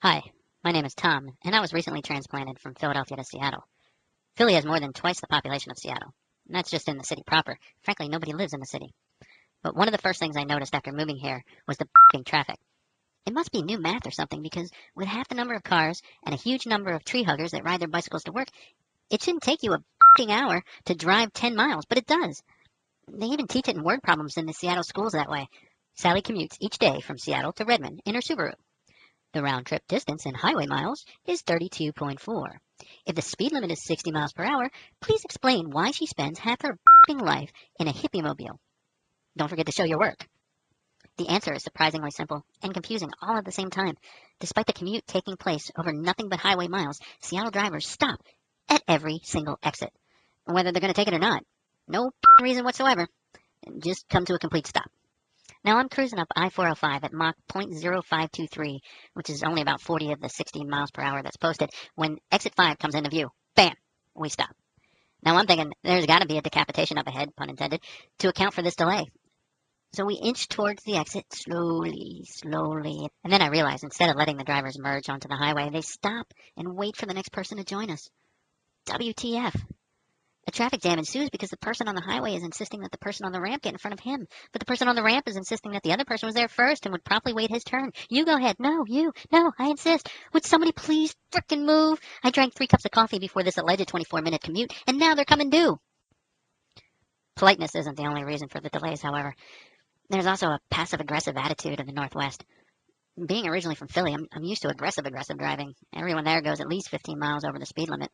Hi, my name is Tom, and I was recently transplanted from Philadelphia to Seattle. Philly has more than twice the population of Seattle, and that's just in the city proper. Frankly, nobody lives in the city. But one of the first things I noticed after moving here was the f***ing traffic. It must be new math or something because with half the number of cars and a huge number of tree huggers that ride their bicycles to work, it shouldn't take you a f***ing hour to drive 10 miles, but it does. They even teach it in word problems in the Seattle schools that way. Sally commutes each day from Seattle to Redmond in her Subaru. The round-trip distance in highway miles is 32.4. If the speed limit is 60 miles per hour, please explain why she spends half her life in a hippie-mobile. Don't forget to show your work. The answer is surprisingly simple and confusing all at the same time. Despite the commute taking place over nothing but highway miles, Seattle drivers stop at every single exit, whether they're going to take it or not. No reason whatsoever. Just come to a complete stop. Now I'm cruising up I-405 at Mach .0523, which is only about 40 of the 60 miles per hour that's posted, when exit 5 comes into view. Bam! We stop. Now I'm thinking there's got to be a decapitation up ahead, pun intended, to account for this delay. So we inch towards the exit slowly, slowly. And then I realize instead of letting the drivers merge onto the highway, they stop and wait for the next person to join us. WTF. A traffic jam ensues because the person on the highway is insisting that the person on the ramp get in front of him. But the person on the ramp is insisting that the other person was there first and would promptly wait his turn. You go ahead. No, you. No, I insist. Would somebody please frickin' move? I drank 3 cups of coffee before this alleged 24-minute commute, and now they're coming due. Politeness isn't the only reason for the delays, however. There's also a passive-aggressive attitude in the Northwest. Being originally from Philly, I'm used to aggressive driving. Everyone there goes at least 15 miles over the speed limit,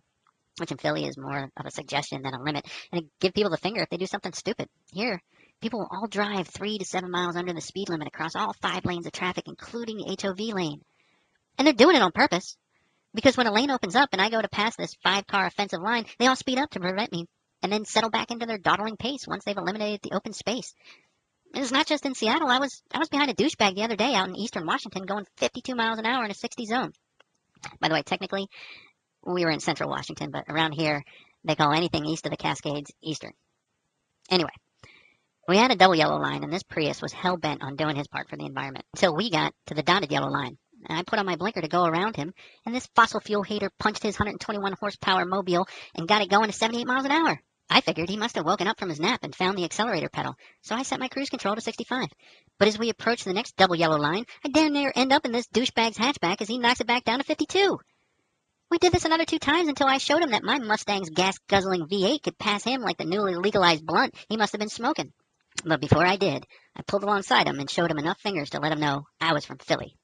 which in Philly is more of a suggestion than a limit, and it give people the finger if they do something stupid. Here, people will all drive 3 to 7 miles under the speed limit across all 5 lanes of traffic, including the HOV lane. And they're doing it on purpose, because when a lane opens up and I go to pass this 5-car offensive line, they all speed up to prevent me, and then settle back into their dawdling pace once they've eliminated the open space. And it's not just in Seattle. I was behind a douchebag the other day out in eastern Washington going 52 miles an hour in a 60 zone. By the way, technically, we were in central Washington, but around here, they call anything east of the Cascades eastern. Anyway, we had a double yellow line, and this Prius was hell-bent on doing his part for the environment until we got to the dotted yellow line. And I put on my blinker to go around him, and this fossil fuel hater punched his 121 horsepower mobile and got it going to 78 miles an hour. I figured he must have woken up from his nap and found the accelerator pedal, so I set my cruise control to 65. But as we approach the next double yellow line, I damn near end up in this douchebag's hatchback as he knocks it back down to 52. We did this another 2 times until I showed him that my Mustang's gas-guzzling V8 could pass him like the newly legalized blunt he must have been smoking. But before I did, I pulled alongside him and showed him enough fingers to let him know I was from Philly.